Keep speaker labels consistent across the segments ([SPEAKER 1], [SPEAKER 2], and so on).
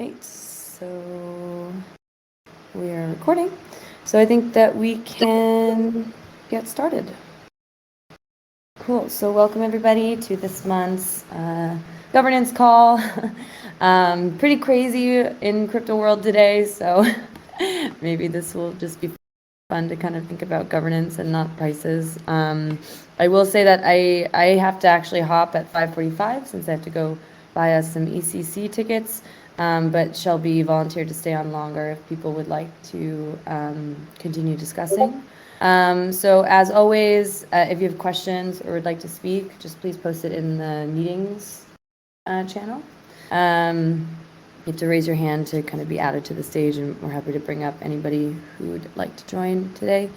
[SPEAKER 1] right, so we are recording. So I think that we can get started. Cool, so welcome everybody to this month's governance call. Pretty crazy in crypto world today, so maybe this will just be fun to kind of think about governance and not prices. I will say that I have to actually hop at 5:45 since I have to go buy us some ECC tickets, but Shelby volunteered to stay on longer if people would like to continue discussing. So as always, if you have questions or would like to speak, just please post it in the meetings channel. You have to raise your hand to kind of be added to the stage, and we're happy to bring up anybody who would like to join today.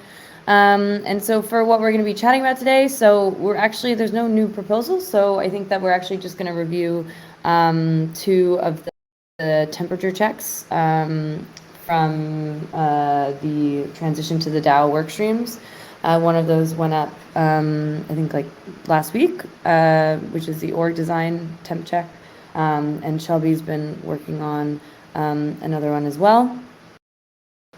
[SPEAKER 1] And so for what we're going to be chatting about today, so there's no new proposals, so I think that we're actually just going to review 2 of the temperature checks from the transition to the DAO workstreams. One of those went up, I think, like last week, which is the org design temp check. And Shelby's been working on another one as well.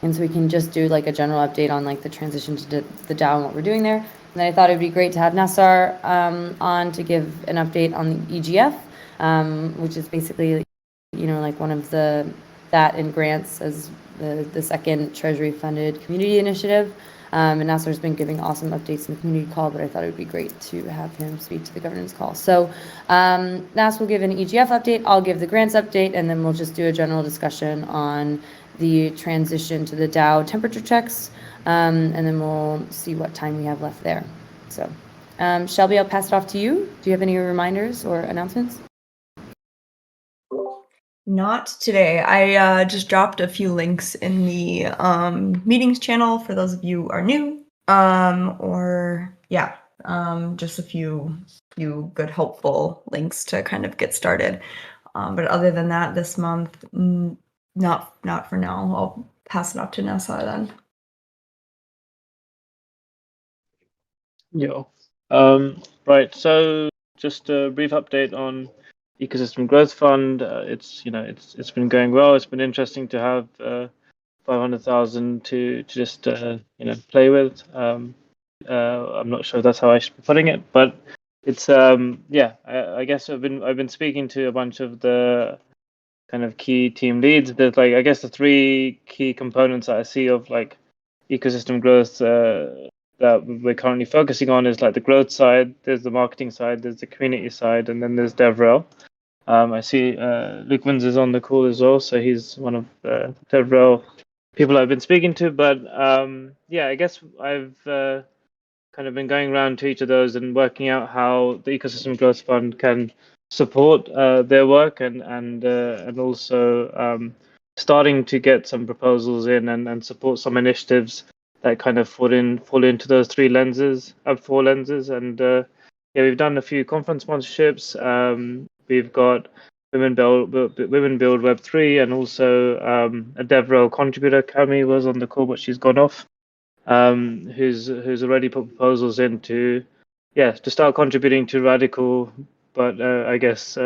[SPEAKER 1] And so we can just do like a general update on like the transition to the DAO and what we're doing there. And then I thought it'd be great to have Nassar on to give an update on the EGF, which is basically, like one of that and grants as the second Treasury funded community initiative. And Nassar's been giving awesome updates in the community call, but I thought it would be great to have him speak to the governance call. So Nass will give an EGF update, I'll give the grants update, and then we'll just do a general discussion on the transition to the DAO temperature checks, and then we'll see what time we have left there. So Shelby, I'll pass it off to you. Do you have any reminders or announcements?
[SPEAKER 2] Not today. I just dropped a few links in the meetings channel for those of you who are new, just a few good helpful links to kind of get started. But other than that, this month, not for now. I'll pass it off to Nassar then.
[SPEAKER 3] Yeah. Right. So just a brief update on Ecosystem Growth Fund. It's been going well. It's been interesting to have 500,000 to just play with. I'm not sure that's how I should be putting it, but it's I guess I've been speaking to a bunch of the kind of key team leads. There's I guess the 3 key components that I see of ecosystem growth that we're currently focusing on is the growth side, there's the marketing side, there's the community side, and then there's DevRel. I see Luke Wins is on the call as well, so he's one of the DevRel people I've been speaking to. But I guess I've kind of been going around to each of those and working out how the Ecosystem Growth Fund can support their work and also starting to get some proposals in and support some initiatives that kind of fall into those 4 lenses. And we've done a few conference sponsorships. We've got Women Build Web3, and also a DevRel contributor. Cami was on the call, but she's gone off. Who's already put proposals in to start contributing to Radicle, but I guess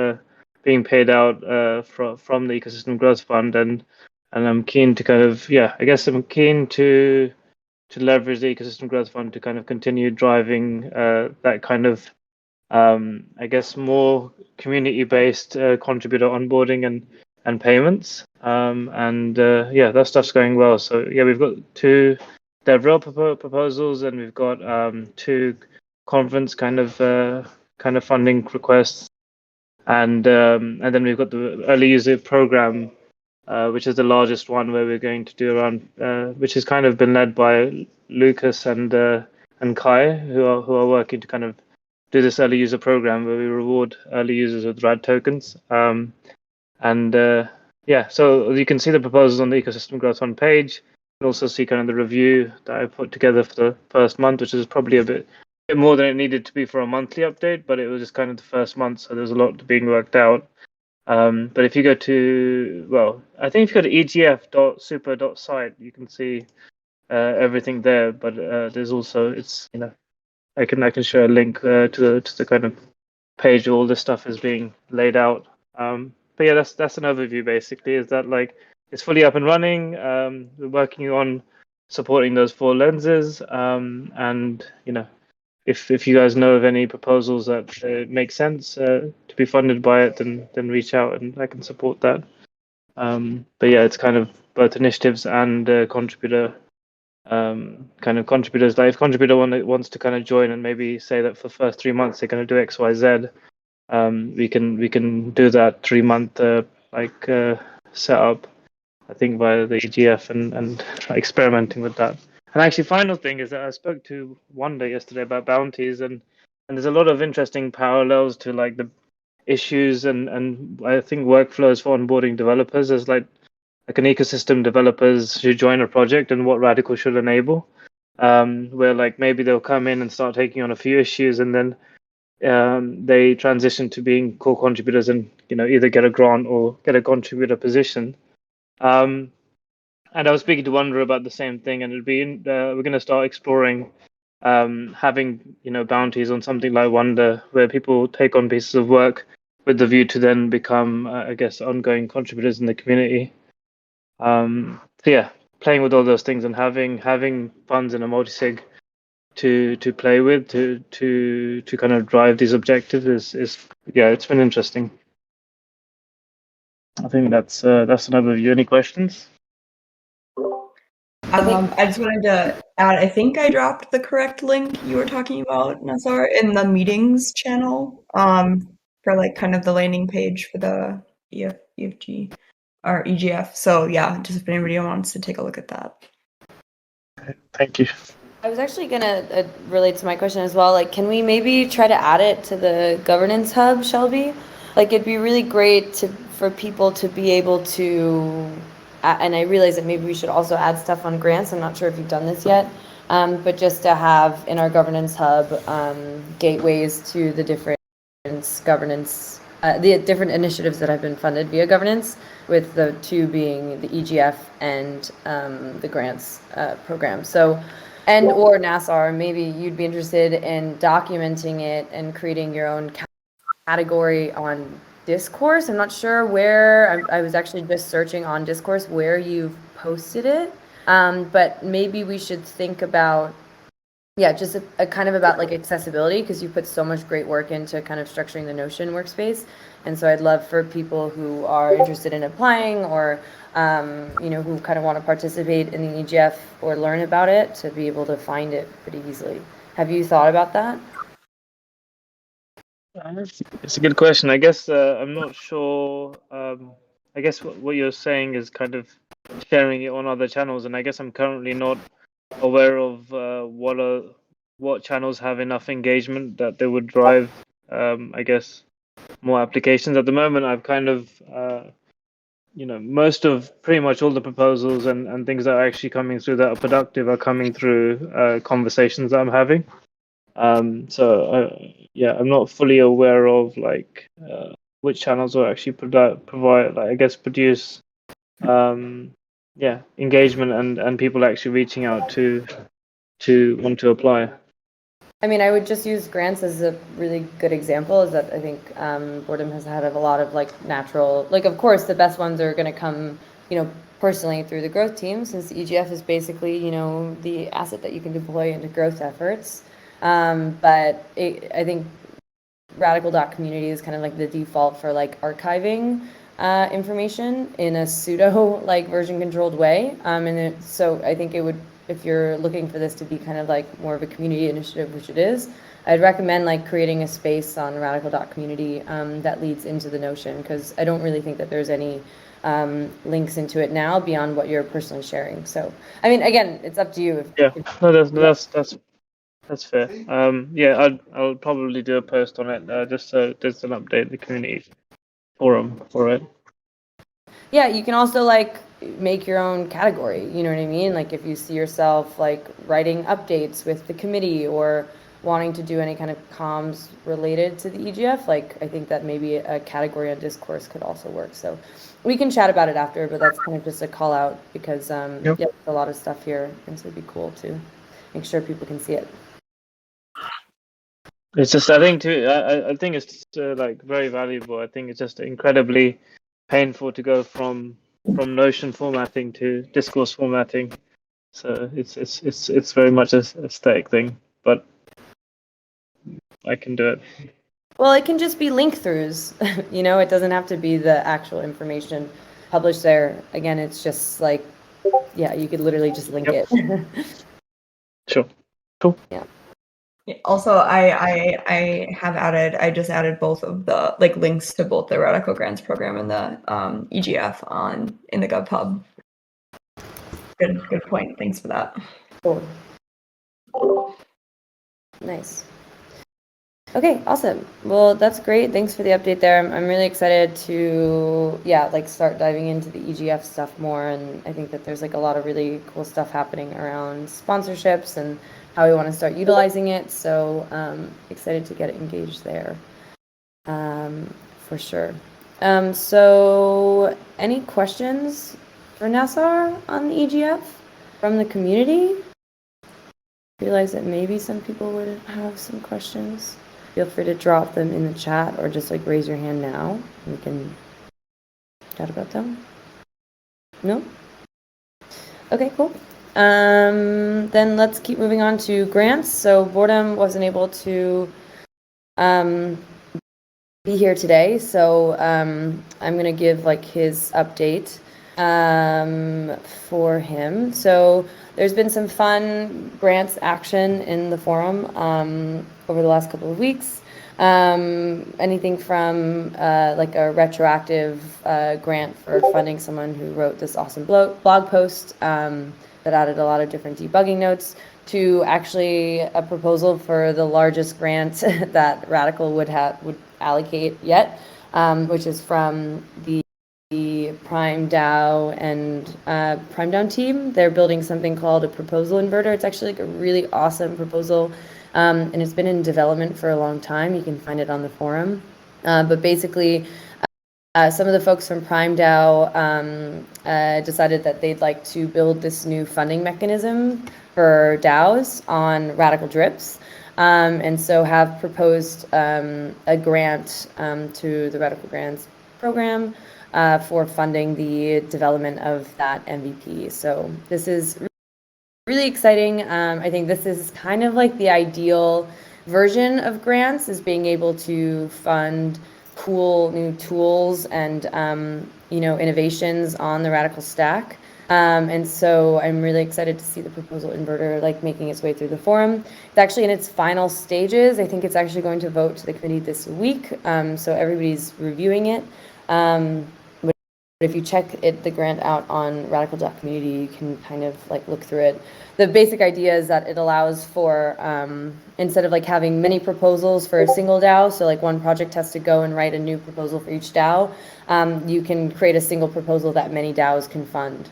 [SPEAKER 3] being paid out from the Ecosystem Growth Fund, and I'm keen to I'm keen to leverage the Ecosystem Growth Fund to kind of continue driving that kind of more community-based contributor onboarding and payments, that stuff's going well. So we've got 2 DevRel proposals, and we've got 2 conference kind of funding requests, and then we've got the early user program, which is the largest one, where we're going to do around, which has kind of been led by Lucas and Kai, who are working to kind of do this early user program where we reward early users with RAD tokens. So you can see the proposals on the Ecosystem Growth Fund page. You can also see kind of the review that I put together for the first month, which is probably a bit more than it needed to be for a monthly update, but it was just kind of the first month, so there's a lot being worked out. But if you go to, I think if you go to egf.super.site, you can see everything there. But there's also, I can share a link to the kind of page where all this stuff is being laid out. yeah, that's an overview basically. Is that like it's fully up and running? We're working on supporting those 4 lenses, and if you guys know of any proposals that make sense to be funded by it, then reach out and I can support that. But yeah, it's kind of both initiatives and contributor kind of contributors. Like if contributor wants to kind of join and maybe say that for the first 3 months they're going to do X, Y, Z, we can do that 3-month setup. I think via the EGF and experimenting with that. And actually, final thing is that I spoke to Wanda yesterday about bounties, and there's a lot of interesting parallels to like the issues and I think workflows for onboarding developers as like an ecosystem developers who join a project and what Radicle should enable. Where like maybe they'll come in and start taking on a few issues and then they transition to being core contributors and either get a grant or get a contributor position. And I was speaking to Wonder about the same thing, and we're going to start exploring having bounties on something like Wonder, where people take on pieces of work with the view to then become, I guess, ongoing contributors in the community. So yeah, playing with all those things and having funds in a multi-sig to play with to kind of drive these objectives is yeah, it's been interesting. I think that's an overview. Any questions?
[SPEAKER 2] I just wanted to add, I think I dropped the correct link you were talking about, Nassar, in the meetings channel for like kind of the landing page for the EFG or EGF. So yeah, just if anybody wants to take a look at that.
[SPEAKER 3] Thank you.
[SPEAKER 1] I was actually going to relate to my question as well. Like, can we maybe try to add it to the governance hub, Shelby? Like, it'd be really great for people to be able to, and I realize that maybe we should also add stuff on grants. I'm not sure if you've done this yet, but just to have in our governance hub gateways to the different governance, the different initiatives that have been funded via governance, with the 2 being the EGF and the grants program. So. And or Nassar, maybe you'd be interested in documenting it and creating your own category on Discourse. I'm not sure where, I was actually just searching on Discourse where you've posted it, but maybe we should think about, yeah, just a kind of about like accessibility, because you put so much great work into kind of structuring the Notion workspace. And so I'd love for people who are interested in applying or who kind of want to participate in the EGF or learn about it to be able to find it pretty easily. Have you thought about that?
[SPEAKER 3] It's a good question. I guess I'm not sure. I guess what you're saying is kind of sharing it on other channels, and I guess I'm currently not aware of what channels have enough engagement that they would drive, I guess, more applications. At the moment, I've kind of most of pretty much all the proposals and things that are actually coming through that are productive are coming through conversations that I'm having. Yeah, I'm not fully aware of like which channels will actually provide, like, I guess, produce engagement and people actually reaching out to want to apply.
[SPEAKER 1] I mean, I would just use grants as a really good example, is that I think Boredom has had a lot of like natural, like, of course, the best ones are going to come, personally through the growth team, since the EGF is basically, the asset that you can deploy into growth efforts. But I think Radicle.community is kind of like the default for like archiving information in a pseudo like version controlled way. So I think it would, if you're looking for this to be kind of like more of a community initiative, which it is, I'd recommend like creating a space on Radicle.community that leads into the Notion, because I don't really think that there's any links into it now beyond what you're personally sharing. So, I mean, again, it's up to you.
[SPEAKER 3] That's fair. Yeah, I'll probably do a post on it just so there's an update in the community forum for it.
[SPEAKER 1] Yeah, you can also like make your own category, you know what I mean? Like if you see yourself like writing updates with the committee or wanting to do any kind of comms related to the EGF, like I think that maybe a category on Discourse could also work. So we can chat about it after, but that's kind of just a call out because yeah, there's a lot of stuff here, and so it'd be cool to make sure people can see it.
[SPEAKER 3] It's just, I think too, I think it's like very valuable. I think it's just incredibly painful to go from Notion formatting to discourse formatting. So it's very much a aesthetic thing, but I can do it.
[SPEAKER 1] Well, it can just be link throughs. It doesn't have to be the actual information published there. Again, it's just like, yeah, you could literally just link it.
[SPEAKER 3] Sure. Cool.
[SPEAKER 1] Yeah.
[SPEAKER 2] Also, I just added both of the links to both the Radicle Grants program and the EGF in the GovHub. Good point. Thanks for that.
[SPEAKER 1] Cool. Nice. Okay, awesome. Well, that's great. Thanks for the update there. I'm really excited to, start diving into the EGF stuff more. And I think that there's a lot of really cool stuff happening around sponsorships and how we want to start utilizing it. So excited to get engaged there, for sure. So any questions for Nassar on the EGF from the community? Realize that maybe some people would have some questions. Feel free to drop them in the chat or just raise your hand now. We can chat about them. No? Okay, cool. Then let's keep moving on to grants. So Boredom wasn't able to be here today, so I'm going to give his update for him. So there's been some fun grants action in the forum over the last couple of weeks. Anything from a retroactive grant for funding someone who wrote this awesome blog post that added a lot of different debugging notes, to actually a proposal for the largest grant that Radicle would allocate yet, which is from the PrimeDAO and PrimeDAO team. They're building something called a proposal inverter. It's actually a really awesome proposal, and it's been in development for a long time. You can find it on the forum. But basically, some of the folks from PrimeDAO decided that they'd like to build this new funding mechanism for DAOs on Radicle Drips. And so have proposed a grant to the Radicle Grants program for funding the development of that MVP. So this is really exciting. I think this is kind of the ideal version of grants, is being able to fund cool new tools and innovations on the Radicle stack. And so I'm really excited to see the proposal inverter making its way through the forum. It's actually in its final stages. I think it's actually going to vote to the committee this week. So everybody's reviewing it. But if you check the grant out on radicle.community, you can kind of look through it. The basic idea is that it allows for, instead of having many proposals for a single DAO, so one project has to go and write a new proposal for each DAO, you can create a single proposal that many DAOs can fund.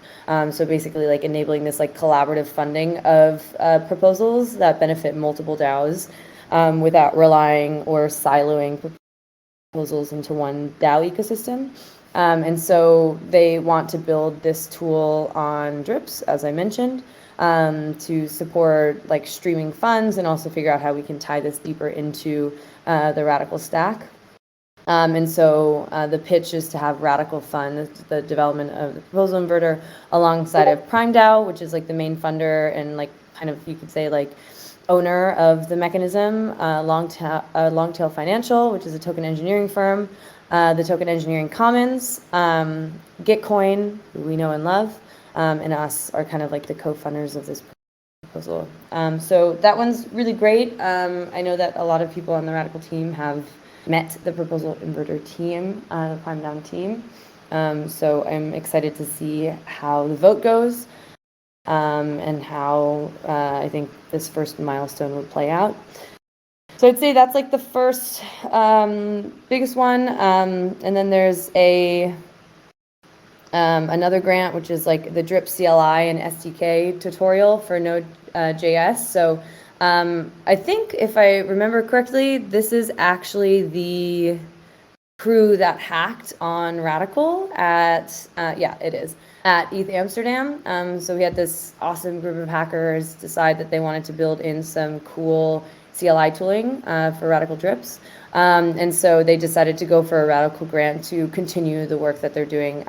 [SPEAKER 1] So basically enabling this collaborative funding of proposals that benefit multiple DAOs without relying or siloing proposals into one DAO ecosystem. And so they want to build this tool on Drips, as I mentioned, to support streaming funds, and also figure out how we can tie this deeper into the Radicle stack. And so the pitch is to have Radicle fund the development of the proposal inverter alongside of PrimeDAO, which is the main funder and kind of, you could say, owner of the mechanism, Longtail Financial, which is a token engineering firm, the Token Engineering Commons, Gitcoin, who we know and love, and us are kind of the co-funders of this proposal. So that one's really great. I know that a lot of people on the Radicle team have met the proposal inverter team, the PrimeDAO team. So I'm excited to see how the vote goes, and how I think this first milestone would play out. So I'd say that's the first biggest one, and then there's another grant, which is the Drip CLI and SDK tutorial for Node.js. So I think, if I remember correctly, this is actually the crew that hacked on Radicle at it is at ETH Amsterdam. So we had this awesome group of hackers decide that they wanted to build in some cool CLI tooling for Radicle drips. And so they decided to go for a Radicle grant to continue the work that they're doing,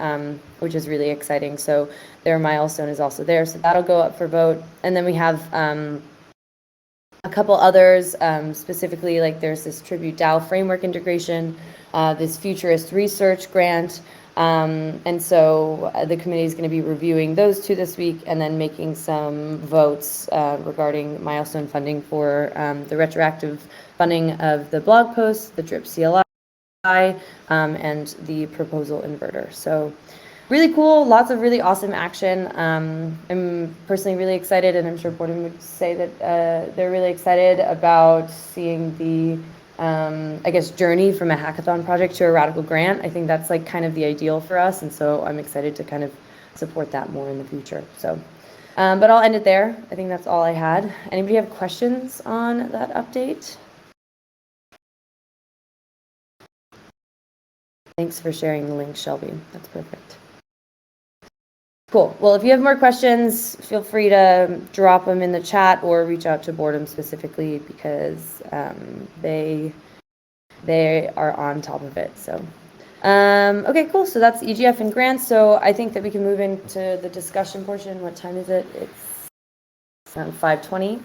[SPEAKER 1] which is really exciting. So their milestone is also there. So that'll go up for vote. And then we have a couple others, specifically like there's this Tribute DAO framework integration, this futurist research grant. And so the committee is going to be reviewing those two this week and then making some votes regarding milestone funding for the retroactive funding of the blog post, the drip CLI, and the proposal inverter. So really cool, lots of really awesome action. I'm personally really excited, and I'm sure Borden would say that they're really excited about seeing the I guess journey from a hackathon project to a Radicle grant. I think that's like kind of the ideal for us, and so I'm excited to kind of support that more in the future. So, but I'll end it there. I think that's all I had. Anybody have questions on that update? Thanks for sharing the link, Shelby. That's perfect. Cool. Well, if you have more questions, feel free to drop them in the chat or reach out to Boredom specifically, because they are on top of it. So, okay, cool. So that's EGF and grants. So I think that we can move into the discussion portion. What time is it? It's around 5:20.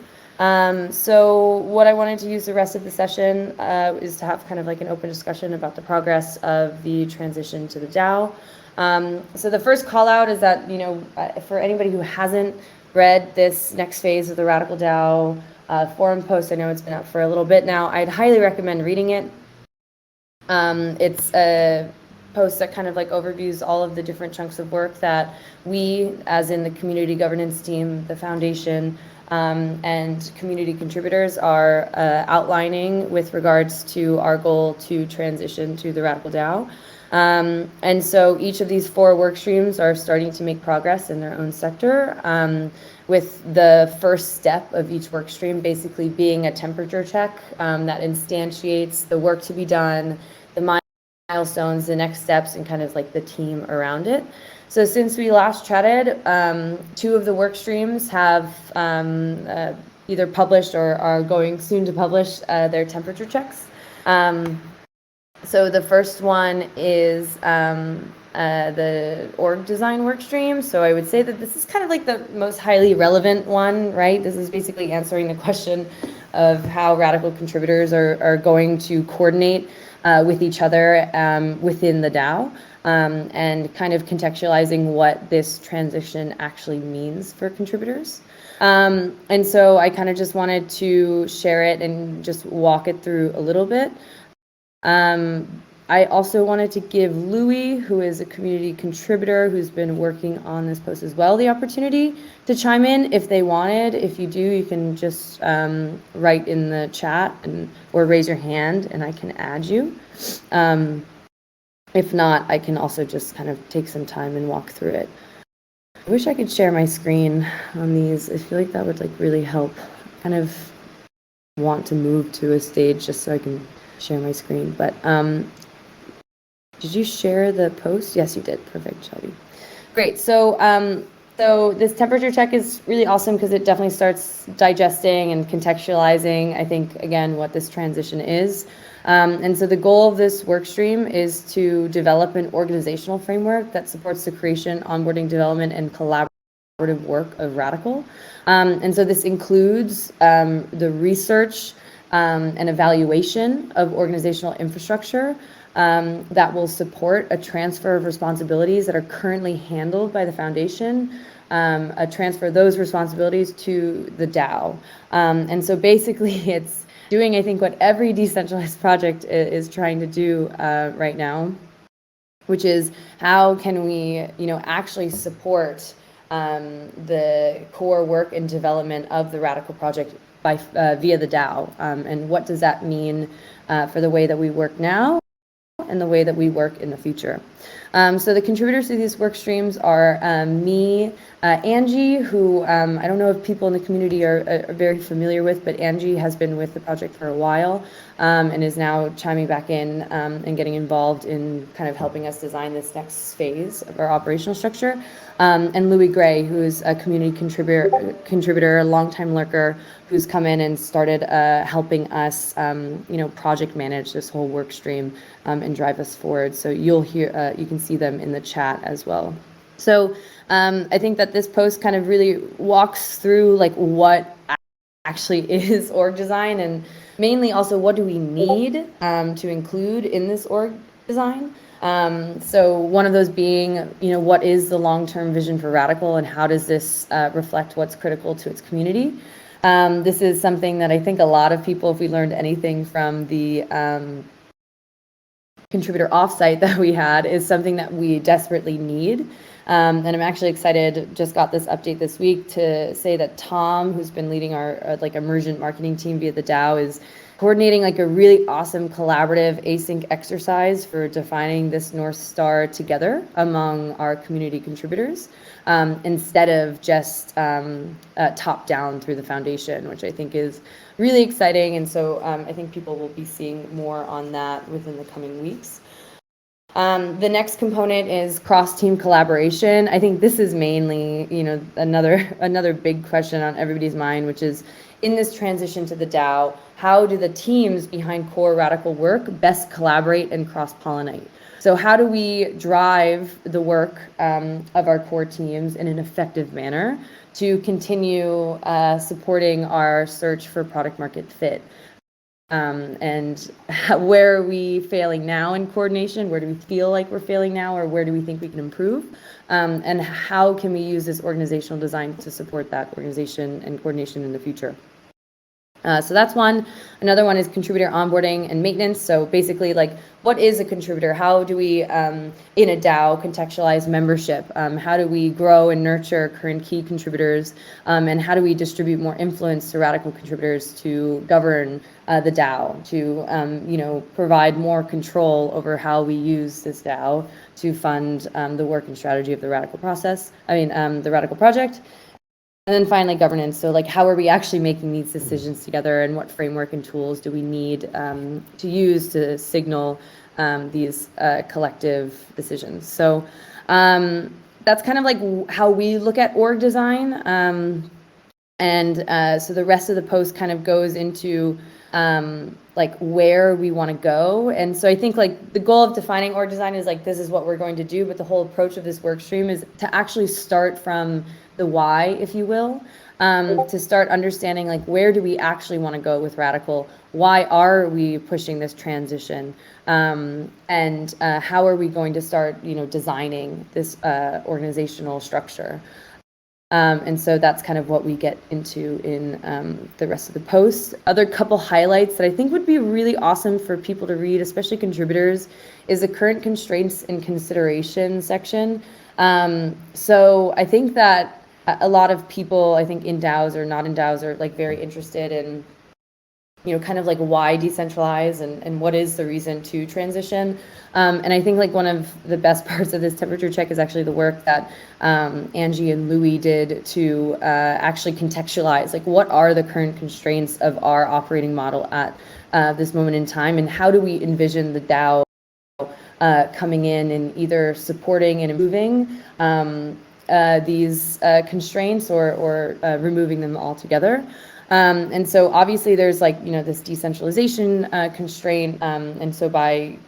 [SPEAKER 1] So what I wanted to use the rest of the session is to have kind of like an open discussion about the progress of the transition to the DAO. So the first call out is that, you know, for anybody who hasn't read this next phase of the RadicleDAO forum post, I know it's been up for a little bit now, I'd highly recommend reading it. It's a post that kind of like overviews all of the different chunks of work that we, as in the community governance team, the foundation, and community contributors are outlining with regards to our goal to transition to the RadicleDAO. And so each of these 4 work streams are starting to make progress in their own sector, with the first step of each work stream basically being a temperature check that instantiates the work to be done, the milestones, the next steps, and kind of like the team around it. So since we last chatted, 2 of the work streams have either published or are going soon to publish their temperature checks. So the first one is the org design workstream. So I would say that this is kind of like the most highly relevant one, right? This is basically answering the question of how Radicle contributors are going to coordinate with each other within the DAO, and kind of contextualizing what this transition actually means for contributors. And so I kind of just wanted to share it and just walk it through a little bit. I also wanted to give Louis, who is a community contributor who's been working on this post as well, the opportunity to chime in if they wanted. If you do, you can just write in the chat or raise your hand and I can add you. If not, I can also just kind of take some time and walk through it. I wish I could share my screen on these. I feel like that would like really help. I kind of want to move to a stage just so I can share my screen, but did you share the post? Yes, you did. Perfect, Shelby. Great. So so this temperature check is really awesome because it definitely starts digesting and contextualizing, I think, again, what this transition is. And so the goal of this work stream is to develop an organizational framework that supports the creation, onboarding, development, and collaborative work of Radicle. And so this includes the research and evaluation of organizational infrastructure that will support a transfer of responsibilities that are currently handled by the foundation, a transfer of those responsibilities to the DAO. And so basically it's doing, I think, what every decentralized project is trying to do right now, which is how can we, you know, actually support the core work and development of the Radicle project by via the DAO, and what does that mean for the way that we work now and the way that we work in the future. So the contributors to these work streams are me, Angie, who I don't know if people in the community are very familiar with, but Angie has been with the project for a while and is now chiming back in and getting involved in kind of helping us design this next phase of our operational structure. And louisgrey, who is a community contributor, a longtime lurker, who's come in and started helping us, project manage this whole work stream and drive us forward. So you'll hear, you can see them in the chat as well. So I think that this post kind of really walks through like what actually is org design, and mainly also what do we need to include in this org design. So one of those being, what is the long-term vision for Radicle, and how does this reflect what's critical to its community? This is something that I think a lot of people, if we learned anything from the contributor offsite that we had, is something that we desperately need. And I'm actually excited, just got this update this week, to say that Tom, who's been leading our emergent marketing team via the DAO, is coordinating like a really awesome collaborative async exercise for defining this North Star together among our community contributors, instead of just top down through the foundation, which I think is really exciting. And so I think people will be seeing more on that within the coming weeks. The next component is cross-team collaboration. I think this is mainly, another big question on everybody's mind, which is, in this transition to the DAO, how do the teams behind core Radicle work best collaborate and cross-pollinate? So how do we drive the work of our core teams in an effective manner to continue supporting our search for product market fit? And where are we failing now in coordination? Where do we feel like we're failing now, or where do we think we can improve? And how can we use this organizational design to support that organization and coordination in the future? So that's one. Another one is contributor onboarding and maintenance. So basically, like, what is a contributor? How do we, in a DAO, contextualize membership? How do we grow and nurture current key contributors? And how do we distribute more influence to Radicle contributors to govern the DAO, to provide more control over how we use this DAO to fund the work and strategy of the Radicle process? the Radicle project. And then finally, governance. So like, how are we actually making these decisions together, and what framework and tools do we need to use to signal these collective decisions? So that's kind of like how we look at org design. So the rest of the post kind of goes into like where we want to go. And so I think like the goal of defining org design is like, this is what we're going to do, but the whole approach of this work stream is to actually start from the why, if you will, to start understanding like, where do we actually want to go with Radicle? Why are we pushing this transition? And how are we going to start, designing this organizational structure? And so that's kind of what we get into in the rest of the post. Other couple highlights that I think would be really awesome for people to read, especially contributors, is the current constraints and consideration section. So I think that a lot of people, I think in DAOs or not in DAOs, are like very interested in, kind of like why decentralize and what is the reason to transition. And I think like one of the best parts of this temperature check is actually the work that Angie and Louis did to actually contextualize like, what are the current constraints of our operating model at this moment in time, and how do we envision the DAO coming in and either supporting and improving these constraints or removing them altogether. And so obviously there's like, this decentralization constraint. And so by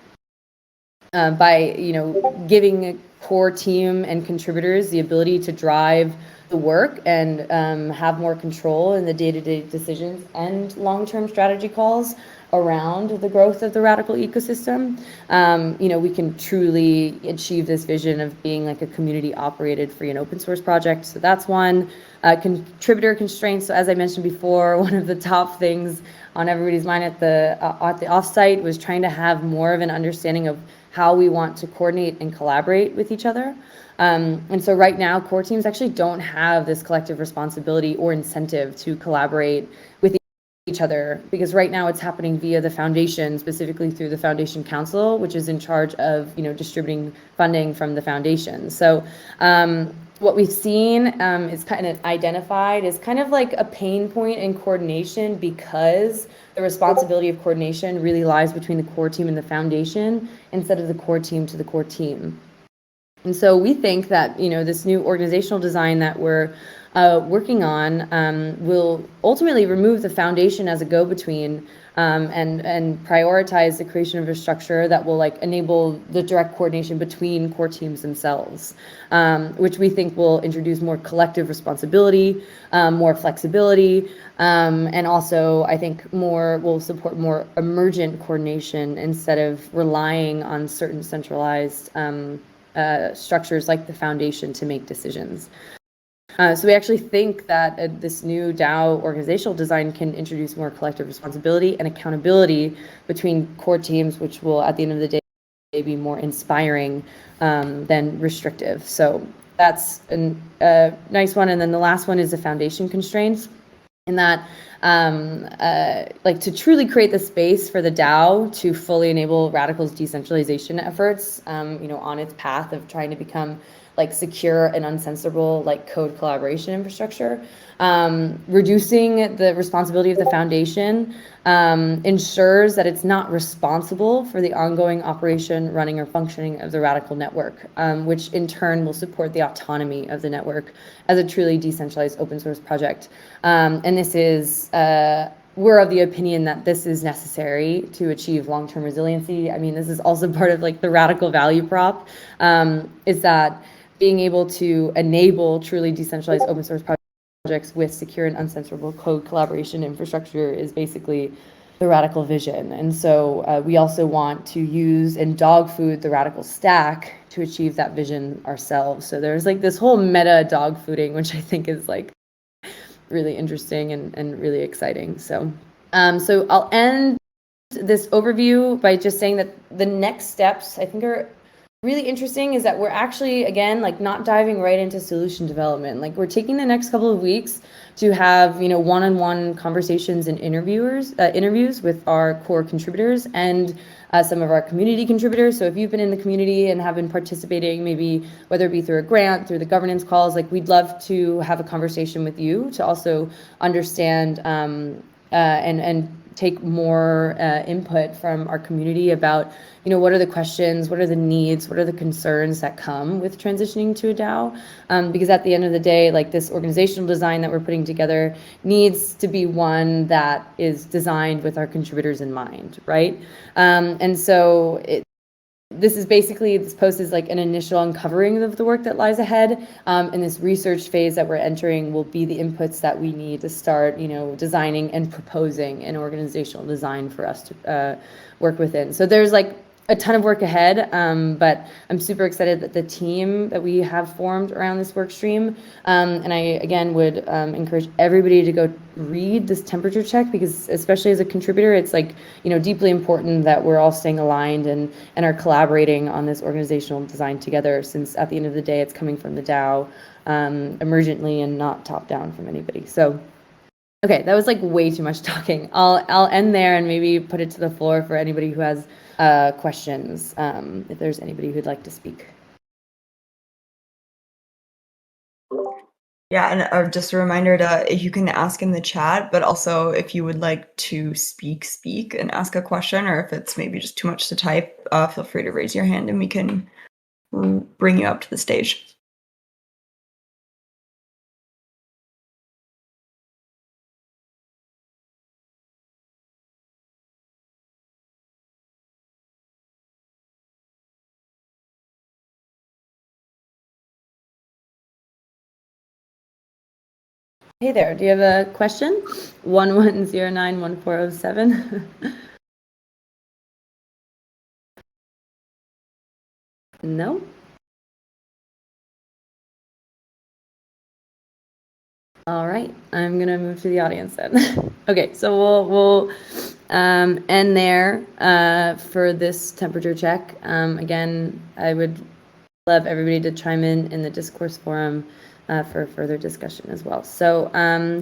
[SPEAKER 1] giving a core team and contributors the ability to drive the work and have more control in the day-to-day decisions and long-term strategy calls around the growth of the Radicle ecosystem, we can truly achieve this vision of being like a community-operated free and open source project. So that's one. Contributor constraints. So as I mentioned before, one of the top things on everybody's mind at the offsite was trying to have more of an understanding of how we want to coordinate and collaborate with each other. And so right now, core teams actually don't have this collective responsibility or incentive to collaborate with each other, because right now it's happening via the foundation, specifically through the Foundation Council, which is in charge of, distributing funding from the foundation. So what we've seen is kind of identified as kind of like a pain point in coordination, because the responsibility of coordination really lies between the core team and the foundation instead of the core team to the core team. And so we think that, this new organizational design that we're working on will ultimately remove the foundation as a go-between, and prioritize the creation of a structure that will enable the direct coordination between core teams themselves, which we think will introduce more collective responsibility, more flexibility, and also I think will support more emergent coordination instead of relying on certain centralized structures like the foundation to make decisions. So we actually think that this new DAO organizational design can introduce more collective responsibility and accountability between core teams, which will, at the end of the day, be more inspiring than restrictive. So that's a nice one. And then the last one is the foundation constraints. And that, to truly create the space for the DAO to fully enable Radicle's decentralization efforts, on its path of trying to become secure and uncensorable code collaboration infrastructure, reducing the responsibility of the foundation ensures that it's not responsible for the ongoing operation, running, or functioning of the Radicle network, which in turn will support the autonomy of the network as a truly decentralized open source project. And this is we're of the opinion that this is necessary to achieve long-term resiliency. I mean, this is also part of the Radicle value prop, is that being able to enable truly decentralized open source projects with secure and uncensorable code collaboration infrastructure is basically the Radicle vision. And so we also want to use and dog food the Radicle stack to achieve that vision ourselves. So there's this whole meta dog fooding, which I think is really interesting and really exciting. So so I'll end this overview by just saying that the next steps I think are really interesting, is that we're actually, again, not diving right into solution development. We're taking the next couple of weeks to have, one-on-one conversations and interviews with our core contributors and some of our community contributors. So if you've been in the community and have been participating, maybe whether it be through a grant, through the governance calls, we'd love to have a conversation with you to also understand and take more input from our community about, what are the questions, what are the needs, what are the concerns that come with transitioning to a DAO? Because at the end of the day, this organizational design that we're putting together needs to be one that is designed with our contributors in mind, right? And so this post is an initial uncovering of the work that lies ahead, and this research phase that we're entering will be the inputs that we need to start, designing and proposing an organizational design for us to work within. So there's a ton of work ahead, but I'm super excited that the team that we have formed around this work stream, and I, again, would encourage everybody to go read this temperature check, because especially as a contributor, it's deeply important that we're all staying aligned and are collaborating on this organizational design together, since at the end of the day, it's coming from the DAO emergently and not top down from anybody. So, okay, that was way too much talking. I'll end there and maybe put it to the floor for anybody who has questions, if there's anybody who'd like to speak.
[SPEAKER 2] Yeah, and just a reminder you can ask in the chat, but also if you would like to speak and ask a question, or if it's maybe just too much to type, feel free to raise your hand and we can bring you up to the stage.
[SPEAKER 1] Hey there, do you have a question? 11091407. No? All right, I'm gonna move to the audience then. Okay, so we'll end there for this temperature check. Again, I would love everybody to chime in the discourse forum for further discussion as well. So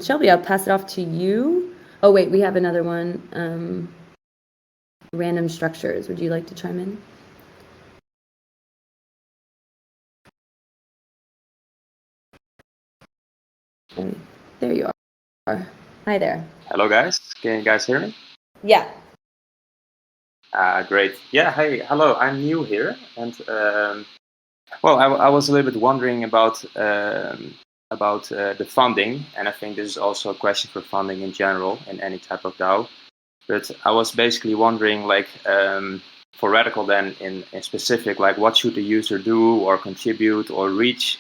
[SPEAKER 1] Shelby, I'll pass it off to you Oh, wait, we have another one. Random structures. Would you like to chime in? There you are. Hi there.
[SPEAKER 4] Hello, guys. Can you guys hear me?
[SPEAKER 1] Yeah.
[SPEAKER 4] Great. Yeah. Hey. Hello. I'm new here, and well, I was a little bit wondering about the funding, and I think this is also a question for funding in general in any type of DAO. But I was basically wondering, like, for Radicle, then in specific, like, what should the user do or contribute or reach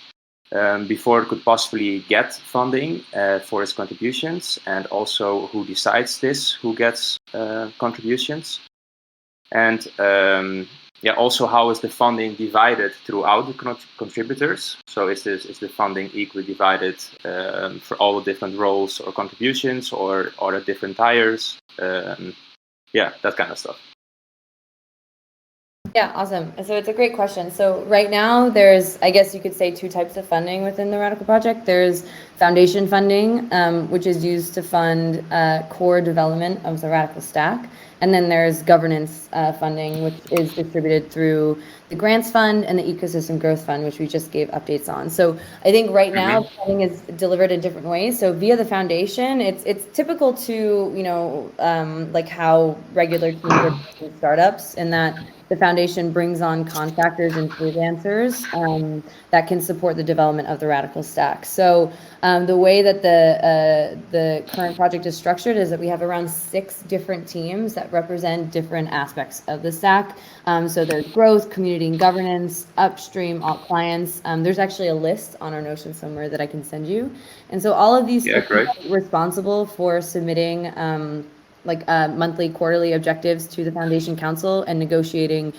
[SPEAKER 4] before it could possibly get funding for its contributions, and also who decides this, who gets contributions, and also how is the funding divided throughout the contributors? So is the funding equally divided for all the different roles or contributions, or are there different tiers? That kind of stuff.
[SPEAKER 1] Yeah, awesome. So it's a great question. So right now there's, I guess you could say, two types of funding within the Radicle project. There's foundation funding, which is used to fund core development of the Radicle stack. And then there's governance funding, which is distributed through the grants fund and the ecosystem growth fund, which we just gave updates on. So I think right now funding is delivered in different ways. So via the foundation, it's typical to, like how regular teams are startups, in that the foundation brings on contractors and freelancers that can support the development of the Radicle stack. So the way that the current project is structured is that we have around 6 different teams that represent different aspects of the stack. So there's growth, community and governance, upstream, alt clients. There's actually a list on our Notion somewhere that I can send you. And so all of these are responsible for submitting monthly, quarterly objectives to the Foundation Council and negotiating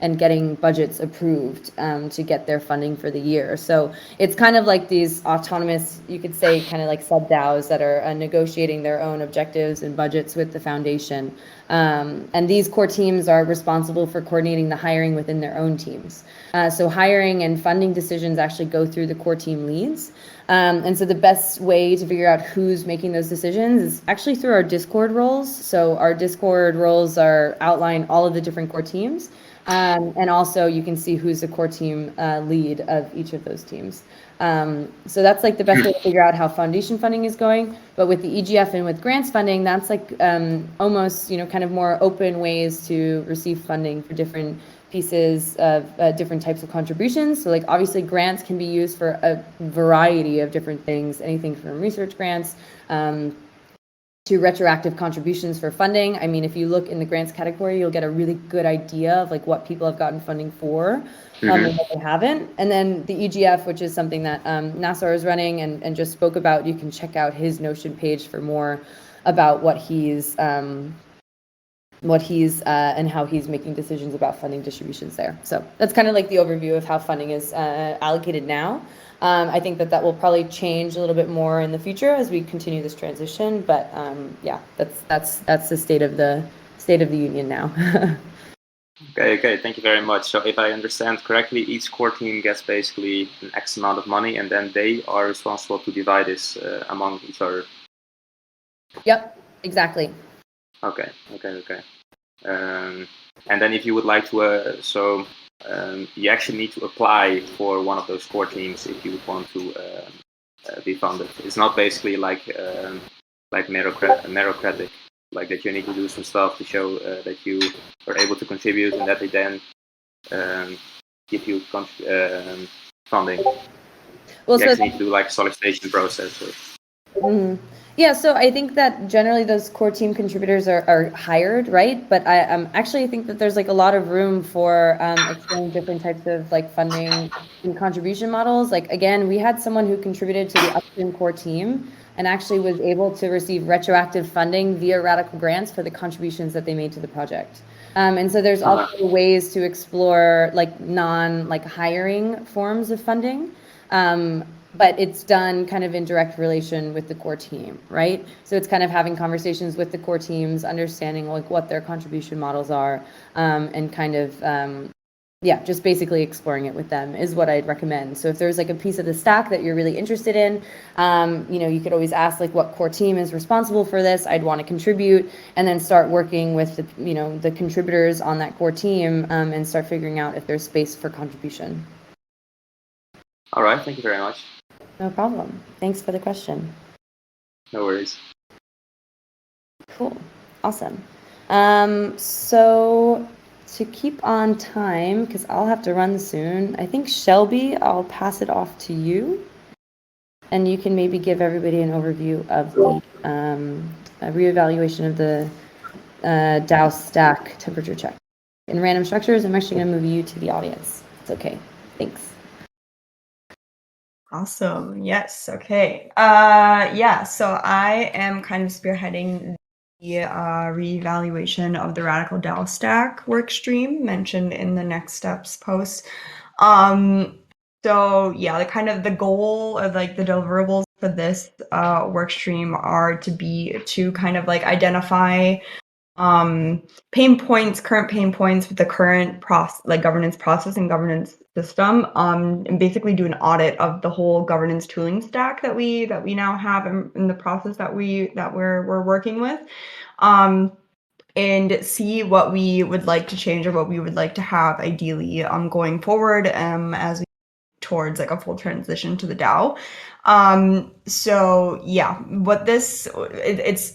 [SPEAKER 1] and getting budgets approved to get their funding for the year. So it's kind of like these autonomous, you could say, kind of like sub-DAOs that are negotiating their own objectives and budgets with the foundation. And these core teams are responsible for coordinating the hiring within their own teams. So hiring and funding decisions actually go through the core team leads. And so the best way to figure out who's making those decisions is actually through our Discord roles. So our Discord roles outline all of the different core teams. And also you can see who's the core team lead of each of those teams. So that's like the best way to figure out how foundation funding is going. But with the EGF and with grants funding, that's like almost, kind of more open ways to receive funding for different pieces of different types of contributions. So like obviously grants can be used for a variety of different things, anything from research grants to retroactive contributions for funding. I mean, if you look in the grants category, you'll get a really good idea of like what people have gotten funding for and what they haven't. And then the EGF, which is something that Nassar is running and just spoke about, you can check out his Notion page for more about what he's and how he's making decisions about funding distributions there. So that's kind of like the overview of how funding is allocated now. I think that will probably change a little bit more in the future as we continue this transition. But that's the state of the union now.
[SPEAKER 4] Okay. Thank you very much. So if I understand correctly, each core team gets basically an X amount of money, and then they are responsible to divide this among each other.
[SPEAKER 1] Yep, exactly.
[SPEAKER 4] Okay. And then if you would like to, you actually need to apply for one of those core teams if you would want to be funded. It's not basically like meritocratic, like that you need to do some stuff to show that you are able to contribute, and that they then give you funding. Well, you actually need to do like a solicitation process.
[SPEAKER 1] Yeah, so I think that generally those core team contributors are hired, right? But I actually think that there's like a lot of room for exploring different types of like funding and contribution models. Like again, we had someone who contributed to the upstream core team and actually was able to receive retroactive funding via Radicle grants for the contributions that they made to the project. And so there's also ways to explore like hiring forms of funding. But it's done kind of in direct relation with the core team, right? So it's kind of having conversations with the core teams, understanding like what their contribution models are, and kind of yeah, just basically exploring it with them is what I'd recommend. So if there's like a piece of the stack that you're really interested in, you know, you could always ask like what core team is responsible for this. I'd want to contribute, and then start working with the, you know, the contributors on that core team, and start figuring out if there's space for contribution.
[SPEAKER 4] All right, thank you very much.
[SPEAKER 1] No problem. Thanks for the question.
[SPEAKER 4] No worries.
[SPEAKER 1] Cool. Awesome. So to keep on time, because I'll have to run soon, I think Shelby, I'll pass it off to you, and you can maybe give everybody an overview of the a reevaluation of the DAO stack temperature check in random structures. I'm actually going to move you to the audience. It's okay. Thanks.
[SPEAKER 2] Awesome. Yes. Okay. Yeah. So I am kind of spearheading the reevaluation of the RadicleDAO stack workstream mentioned in the next steps post. So yeah, the goal of like the deliverables for this workstream are to kind of like identify current pain points with the current governance process and governance system, and basically do an audit of the whole governance tooling stack that we now have in the process that we're working with, and see what we would like to change or what we would like to have ideally going forward, as we towards like a full transition to the DAO. So yeah,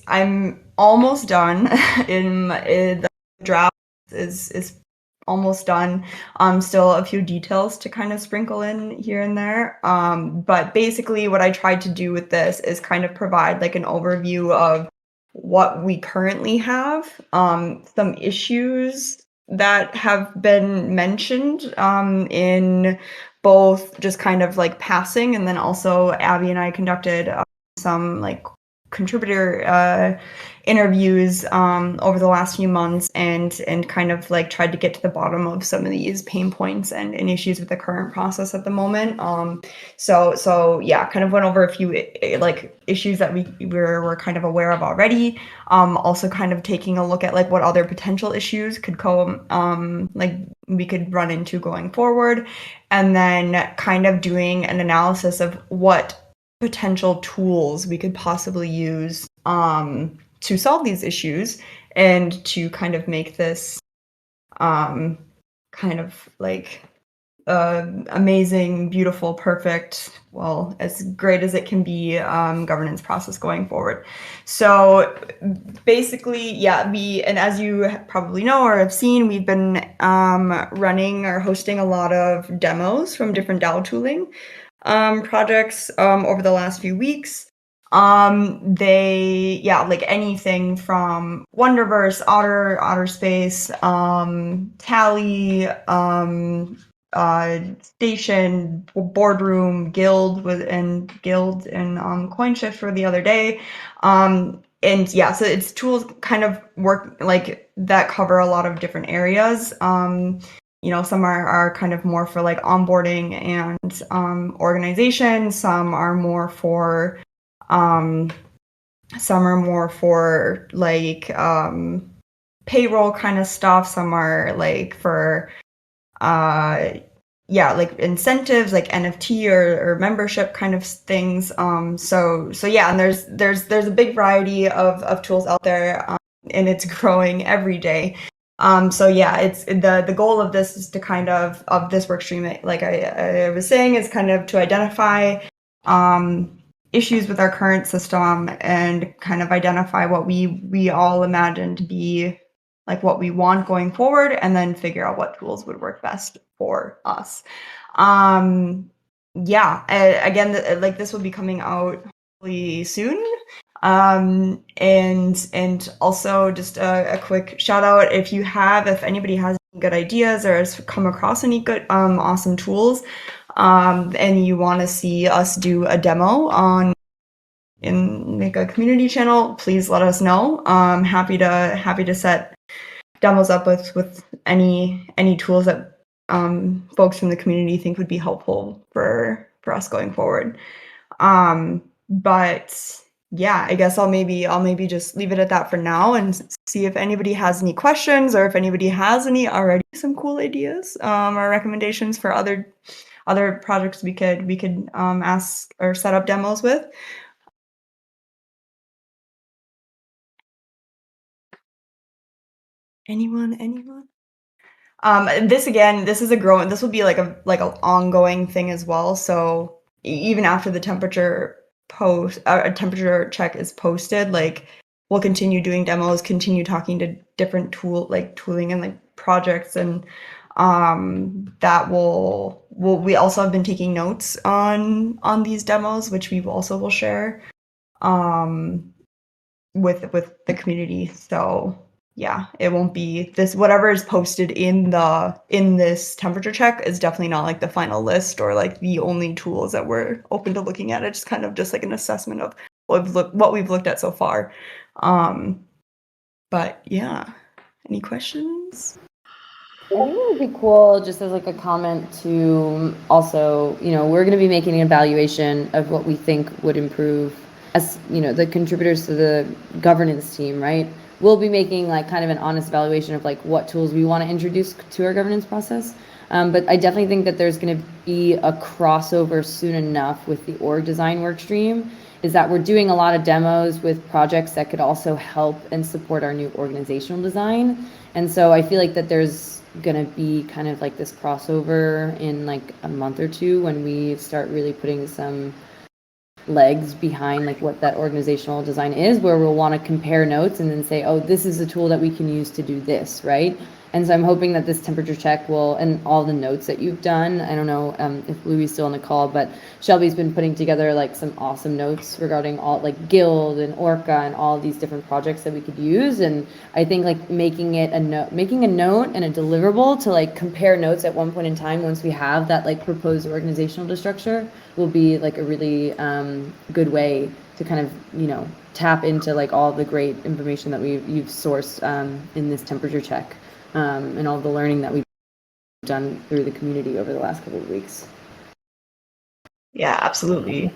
[SPEAKER 2] I'm almost done in the draft is almost done. Still a few details to kind of sprinkle in here and there. But basically what I tried to do with this is kind of provide like an overview of what we currently have, some issues that have been mentioned in both just kind of like passing, and then also Abbey and I conducted some like contributor interviews over the last few months, and kind of like tried to get to the bottom of some of these pain points and issues with the current process at the moment. So yeah, kind of went over a few like issues that we're kind of aware of already. Also kind of taking a look at like what other potential issues could like we could run into going forward, and then kind of doing an analysis of what potential tools we could possibly use to solve these issues, and to kind of make this kind of like amazing, beautiful, perfect, well, as great as it can be governance process going forward. So basically, yeah, and as you probably know or have seen, we've been running or hosting a lot of demos from different DAO tooling projects over the last few weeks. Like anything from Wonderverse, Otter Space, Tally, Station, Boardroom, Guild and CoinShift for the other day. And yeah, so it's tools kind of work like that cover a lot of different areas. Some are kind of more for like onboarding and organization. Some are more for like payroll kind of stuff. Some are like for like incentives, like NFT or membership kind of things. So yeah, and there's a big variety of tools out there, and it's growing every day. So yeah, it's the goal of this is to kind of this work stream, like I was saying, is kind of to identify issues with our current system and kind of identify what we all imagine to be like what we want going forward, and then figure out what tools would work best for us. Again, like this will be coming out hopefully soon. And also just a quick shout out, if anybody has any good ideas or has come across any good awesome tools, and you want to see us do a demo in like a community channel, please let us know. Happy to set demos up with any tools that folks from the community think would be helpful for us going forward. But yeah, I guess I'll maybe just leave it at that for now and see if anybody has any questions or if anybody has any already some cool ideas or recommendations for other projects we could ask or set up demos with. Anyone? This will be like an ongoing thing as well. So even after the temperature check is posted, like we'll continue doing demos, continue talking to different tooling and like projects, and we also have been taking notes on these demos, which we also will share with the community. So yeah, it won't be this, whatever is posted in this temperature check is definitely not like the final list or like the only tools that we're open to looking at. It's kind of just like an assessment of what we've looked at so far. But yeah, any questions?
[SPEAKER 1] I think it would be cool, just as like a comment, to also, we're going to be making an evaluation of what we think would improve as, the contributors to the governance team, right? We'll be making like kind of an honest evaluation of like what tools we want to introduce to our governance process. But I definitely think that there's going to be a crossover soon enough with the org design workstream, is that we're doing a lot of demos with projects that could also help and support our new organizational design. And so I feel like that there's going to be kind of like this crossover in like a month or two when we start really putting some legs behind like what that organizational design is, where we'll want to compare notes and then say, oh, this is a tool that we can use to do this, right? And so I'm hoping that this temperature check will, and all the notes that you've done, I don't know if Louis is still on the call, but Shelby's been putting together like some awesome notes regarding all like Guild and Orca and all these different projects that we could use. And I think like making a note and a deliverable to like compare notes at one point in time once we have that like proposed organizational structure will be like a really good way to kind of, tap into like all the great information that you've sourced in this temperature check. And all the learning that we've done through the community over the last couple of weeks.
[SPEAKER 2] Yeah, absolutely.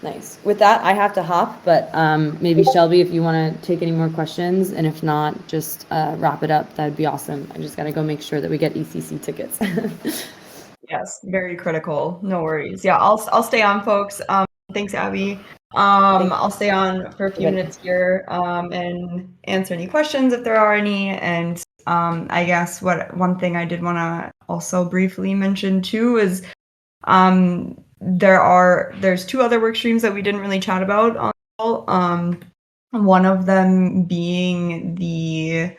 [SPEAKER 1] Nice. With that, I have to hop, but maybe Shelby, if you want to take any more questions, and if not, just wrap it up. That'd be awesome. I just got to go make sure that we get ECC tickets.
[SPEAKER 2] Yes, very critical. No worries. Yeah, I'll stay on, folks. Thanks, Abby. I'll stay on for a few minutes here and answer any questions if there are any. And I guess one thing I did want to also briefly mention too is there's two other work streams that we didn't really chat about on the call. One of them being the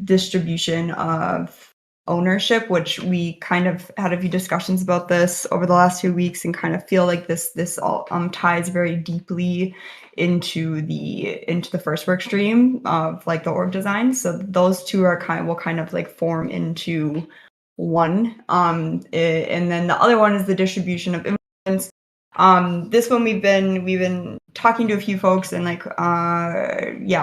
[SPEAKER 2] distribution of ownership, which we kind of had a few discussions about this over the last 2 weeks and kind of feel like this all ties very deeply into the first work stream of like the org design. So those two will kind of like form into one. And then the other one is the distribution of influence. This one we've been talking to a few folks and like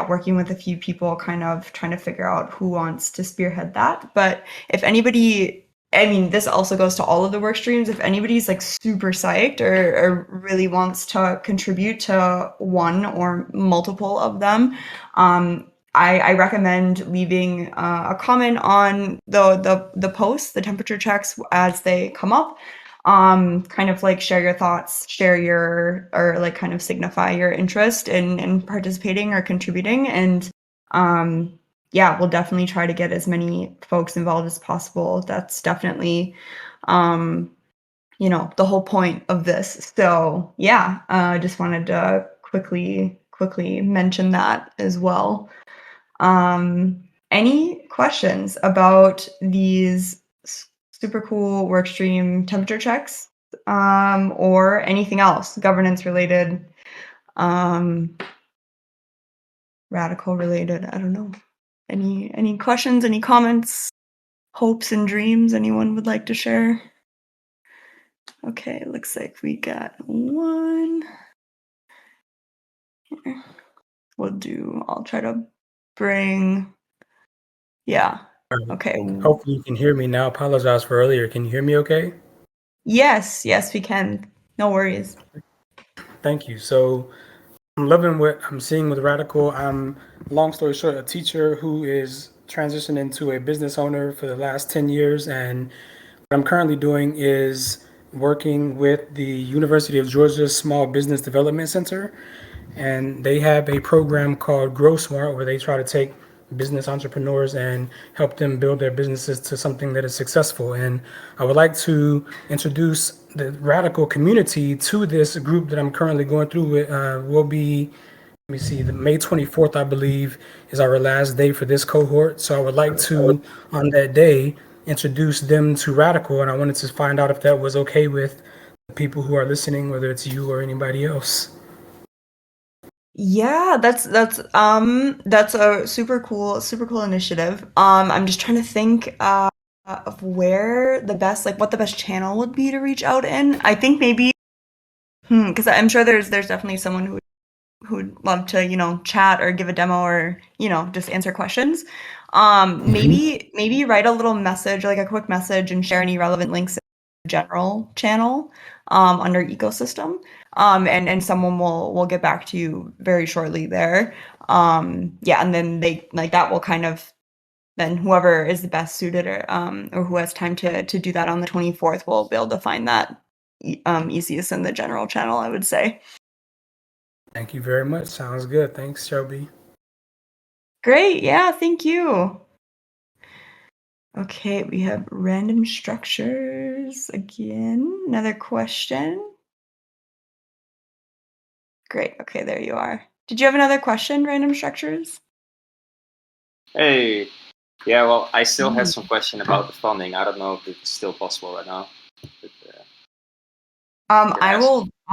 [SPEAKER 2] working with a few people, kind of trying to figure out who wants to spearhead that. But if anybody, I mean, this also goes to all of the work streams. If anybody's like super psyched or really wants to contribute to one or multiple of them, I recommend leaving a comment on the posts, the temperature checks as they come up. Kind of like share your thoughts, or like kind of signify your interest in participating or contributing. And we'll definitely try to get as many folks involved as possible. That's definitely the whole point of this. So yeah, just wanted to quickly mention that as well. Any questions about these super cool workstream temperature checks, or anything else governance related, Radicle related? I don't know. Any questions, any comments, hopes and dreams anyone would like to share? Okay, looks like we got one. Here. I'll try to bring, yeah. Okay.
[SPEAKER 5] Hopefully you can hear me now. Apologize for earlier. Can you hear me okay?
[SPEAKER 2] Yes, we can. No worries.
[SPEAKER 5] Thank you. So I'm loving what I'm seeing with Radicle. I'm, long story short, a teacher who is transitioning into a business owner for the last 10 years. And what I'm currently doing is working with the University of Georgia Small Business Development Center. And they have a program called Grow Smart where they try to take business entrepreneurs and help them build their businesses to something that is successful. And I would like to introduce the Radicle community to this group that I'm currently going through with. Will be, let me see, the May 24th, I believe, is our last day for this cohort. So I would like to, on that day, introduce them to Radicle. And I wanted to find out if that was okay with the people who are listening, whether it's you or anybody else.
[SPEAKER 2] Yeah, that's a super cool initiative. I'm just trying to think of where the best, like what the best channel would be to reach out in. I think maybe because I'm sure there's definitely someone who'd love to, chat or give a demo or, just answer questions. Maybe write a little message, like a quick message, and share any relevant links in the general channel under ecosystem. And someone will get back to you very shortly there. Yeah, and then they like that will kind of then whoever is the best suited or who has time to do that on the 24th will be able to find that easiest in the general channel, I would say.
[SPEAKER 5] Thank you very much. Sounds good. Thanks, Shelby.
[SPEAKER 2] Great. Yeah, thank you. Okay, we have random structures again. Another question. Great. Okay, there you are. Did you have another question, random structures?
[SPEAKER 4] Hey, yeah, well, I still had some question about the funding. I don't know if it's still possible right now. But,
[SPEAKER 2] I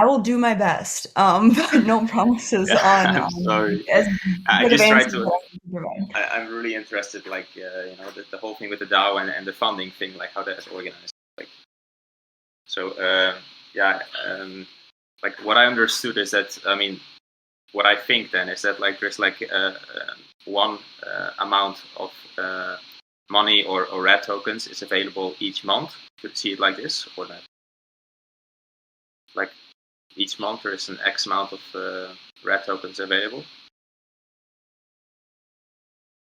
[SPEAKER 2] will do my best. But no promises on.
[SPEAKER 4] I'm sorry.
[SPEAKER 2] As
[SPEAKER 4] I
[SPEAKER 2] good of
[SPEAKER 4] just tried
[SPEAKER 2] answers
[SPEAKER 4] to.
[SPEAKER 2] as I can provide.
[SPEAKER 4] I'm really interested, like, the whole thing with the DAO and the funding thing, like how that is organized. Like, so, like what I understood is that, I mean, what I think then is that like there's like one amount of money or RAD tokens is available each month. You could see it like this, or not. Like each month there is an X amount of RAD tokens available.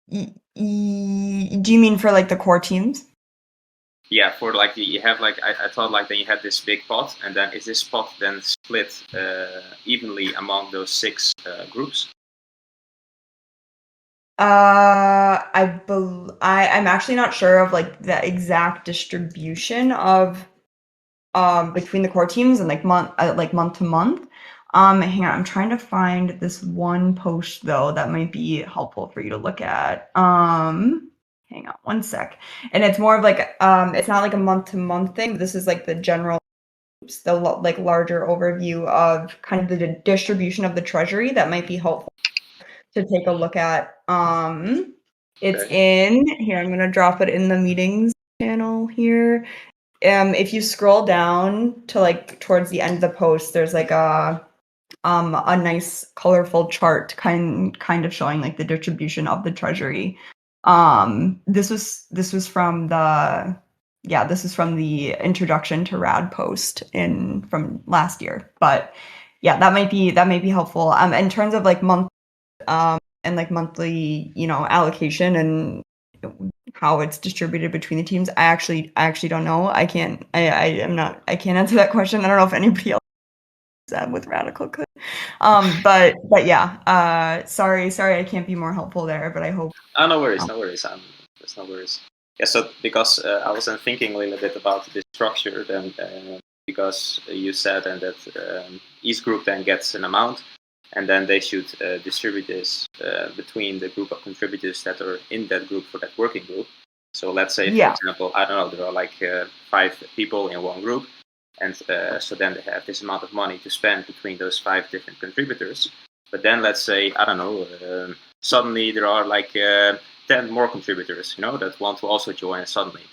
[SPEAKER 2] Do you mean for like the core teams?
[SPEAKER 4] Yeah, for like you have like I thought like then you had this big pot, and then is this pot then split evenly among those 6 groups?
[SPEAKER 2] I'm actually not sure of like the exact distribution of between the core teams and like month to month. Hang on, I'm trying to find this one post though that might be helpful for you to look at. Hang on one sec. And it's more of like it's not like a month to month thing. But this is like the general, the like larger overview of kind of the distribution of the treasury that might be helpful to take a look at. It's in here. I'm gonna drop it in the meetings channel here. If you scroll down to like towards the end of the post, there's like a nice colorful chart kind of showing like the distribution of the treasury. This was from the introduction to Rad post from last year. But yeah, that might be helpful. In terms of like month and like monthly, allocation and how it's distributed between the teams, I actually don't know. I can't answer that question. I don't know if anybody else with Radicle could. But yeah, sorry, I can't be more helpful there, but I hope.
[SPEAKER 4] Oh, no worries. There's no worries. Yeah, so because I was thinking a little bit about this structure, then because you said and that each group then gets an amount, and then they should distribute this between the group of contributors that are in that group for that working group. So let's say, for example, I don't know, there are like 5 people in one group, and so then they have this amount of money to spend between those 5 different contributors. But then let's say, I don't know, suddenly there are like 10 more contributors, that want to also join suddenly.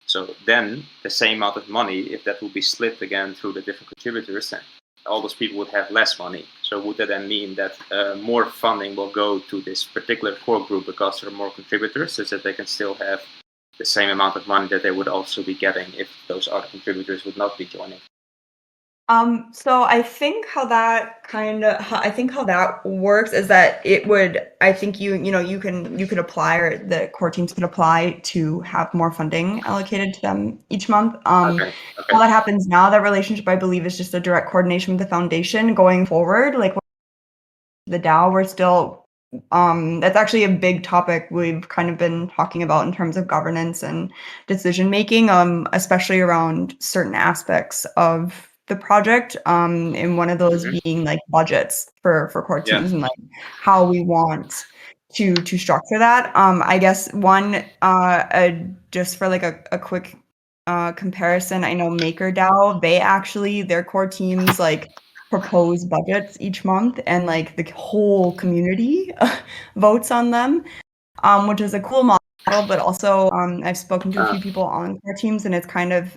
[SPEAKER 4] So then the same amount of money, if that would be split again through the different contributors, then all those people would have less money. So would that then mean that more funding will go to this particular core group because there are more contributors, so that they can still have the same amount of money that they would also be getting if those other contributors would not be joining?
[SPEAKER 2] So I think how that works is that it would, I think you could apply, or the core teams could apply to have more funding allocated to them each month.
[SPEAKER 4] Okay.
[SPEAKER 2] How that happens now, that relationship, I believe, is just a direct coordination with the foundation going forward. Like the DAO, we're still, that's actually a big topic we've kind of been talking about in terms of governance and decision making, especially around certain aspects of the project, and one of those being like budgets for core teams and like how we want to structure that. I guess one, just for like a quick comparison, I know MakerDAO, they actually, their core teams like propose budgets each month, and like the whole community votes on them, which is a cool model. But also, I've spoken to a few people on core teams, and it's kind of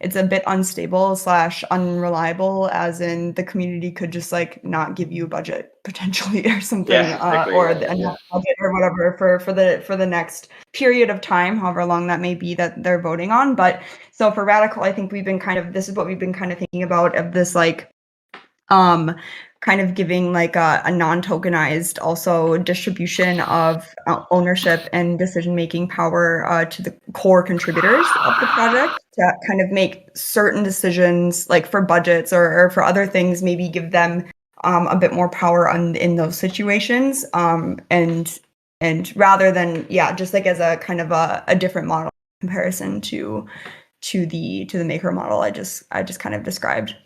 [SPEAKER 2] it's a bit unstable / unreliable, as in the community could just like not give you a budget potentially or something, or enough budget or whatever for the next period of time, however long that may be that they're voting on. But so for Radicle, I think this is what we've been kind of thinking about, of this like kind of giving like a non-tokenized also distribution of ownership and decision-making power to the core contributors of the project, to kind of make certain decisions, like for budgets or for other things, maybe give them a bit more power in those situations, and rather than just like as a kind of a different model comparison to the maker model I just kind of described.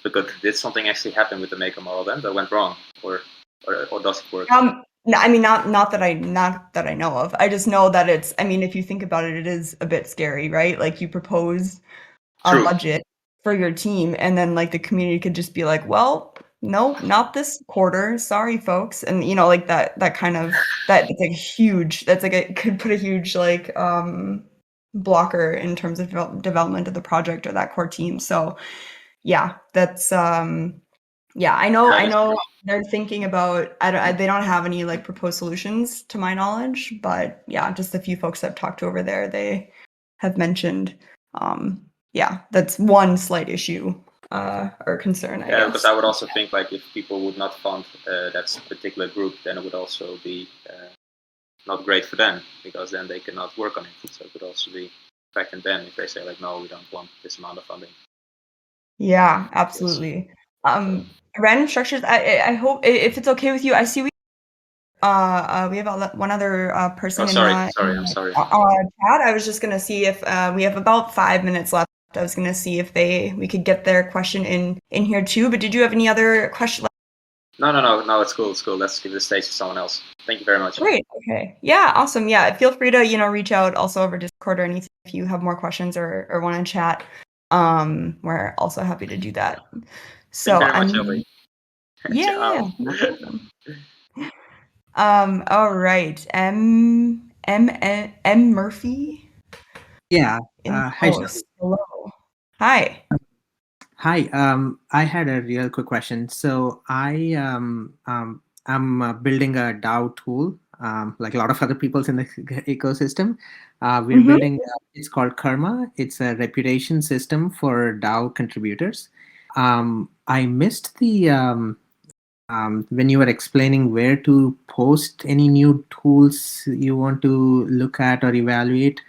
[SPEAKER 4] Because did something actually happen with the maker model then that went wrong, or does it work?
[SPEAKER 2] No, I mean, not that I know of. I just know that it's, I mean, if you think about it, it is a bit scary, right? Like you propose a budget for your team, and then like the community could just be like, well, no, not this quarter. Sorry, folks. And like that kind of, it's like huge. That's like it could put a huge like blocker in terms of development of the project or that core team. So yeah, that's I know they're thinking about, they don't have any like proposed solutions to my knowledge, but yeah, just a few folks I've talked to over there, they have mentioned that's one slight issue or concern, I guess.
[SPEAKER 4] Because I would also think like if people would not fund that particular group, then it would also be not great for them, because then they cannot work on it. So it could also be affecting them if they say like, no, we don't want this amount of funding.
[SPEAKER 2] Yeah, absolutely. Random structures, I hope, if it's okay with you, I see we have one other person
[SPEAKER 4] sorry,
[SPEAKER 2] in
[SPEAKER 4] I'm sorry.
[SPEAKER 2] Chat. I was just gonna see if we have about 5 minutes left. I was gonna see if we could get their question in here too. But did you have any other question?
[SPEAKER 4] No, it's cool. Let's give the stage to someone else. Thank you very much.
[SPEAKER 2] Great. Okay. Yeah. Awesome. Yeah. Feel free to reach out also over Discord or anything if you have more questions or want to chat. We're also happy to do that. So
[SPEAKER 4] Thank you very much,
[SPEAKER 2] yeah. No problem. All right. M Murphy.
[SPEAKER 6] Yeah. Hi, Shelby.
[SPEAKER 2] Hello. Hi.
[SPEAKER 6] Hi. I had a real quick question. So I'm building a DAO tool, like a lot of other people's in the ecosystem. We're building. It's called Karma. It's a reputation system for DAO contributors. I missed the when you were explaining where to post any new tools you want to look at or evaluate.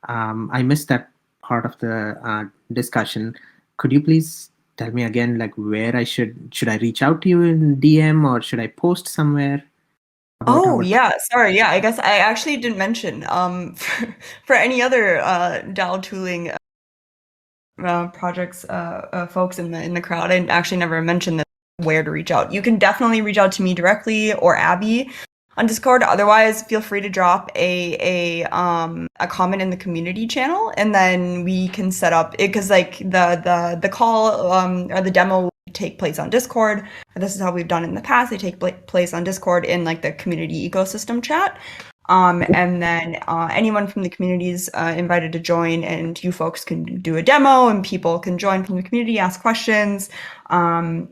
[SPEAKER 6] I missed that part of the discussion. Could you please tell me again, like where I should I reach out to you in DM, or should I post somewhere?
[SPEAKER 2] Yeah, sorry. Yeah, I guess I actually didn't mention for any other DAO tooling projects, folks in the crowd. I actually never mentioned where to reach out. You can definitely reach out to me directly or Abbey on Discord. Otherwise, feel free to drop a comment in the community channel, and then we can set up it, because like the call or the demo will take place on Discord. This is how we've done it in the past. They take place on Discord in like the community ecosystem chat. And then anyone from the community is invited to join, and you folks can do a demo, and people can join from the community, ask questions, and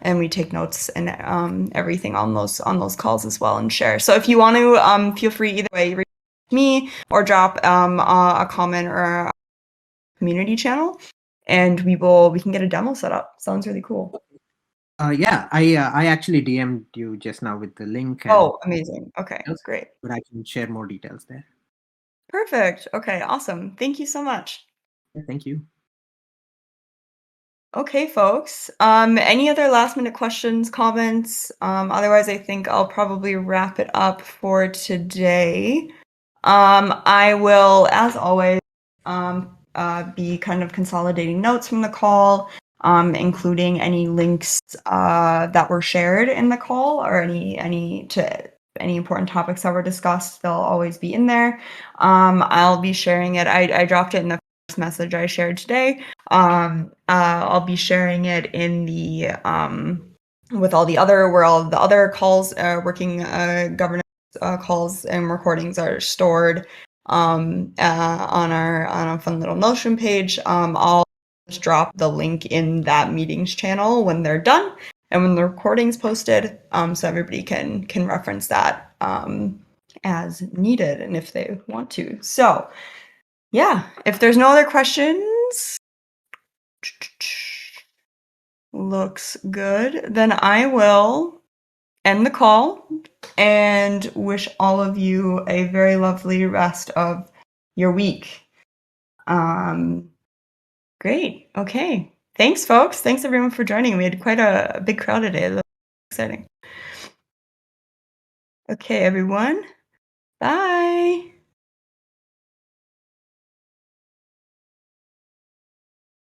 [SPEAKER 2] we take notes and everything on those calls as well, and share. So if you want to, feel free either way, reach me or drop a comment or a community channel, and we can get a demo set up. Sounds really cool.
[SPEAKER 6] Yeah, I actually DM'd you just now with the link. And
[SPEAKER 2] Oh, amazing. Okay, great.
[SPEAKER 6] But I can share more details there.
[SPEAKER 2] Perfect. Okay, awesome. Thank you so much.
[SPEAKER 6] Yeah, thank you.
[SPEAKER 2] Okay, folks. Any other last minute questions, comments? Otherwise, I think I'll probably wrap it up for today. I will, as always, be kind of consolidating notes from the call, including any links that were shared in the call or any important topics that were discussed. They'll always be in there. I'll be sharing it. I dropped it in the first message I shared today. I'll be sharing it in the with all the other calls, working governance calls and recordings are stored on our fun little Notion page. I'll just drop the link in that meetings channel when they're done and when the recording's posted, so everybody can reference that as needed and if they want to. So yeah, if there's no other questions, looks good, then I will end the call and wish all of you a very lovely rest of your week. Great. Okay. Thanks, folks. Thanks, everyone, for joining. We had quite a big crowd today. That was exciting. Okay, everyone. Bye.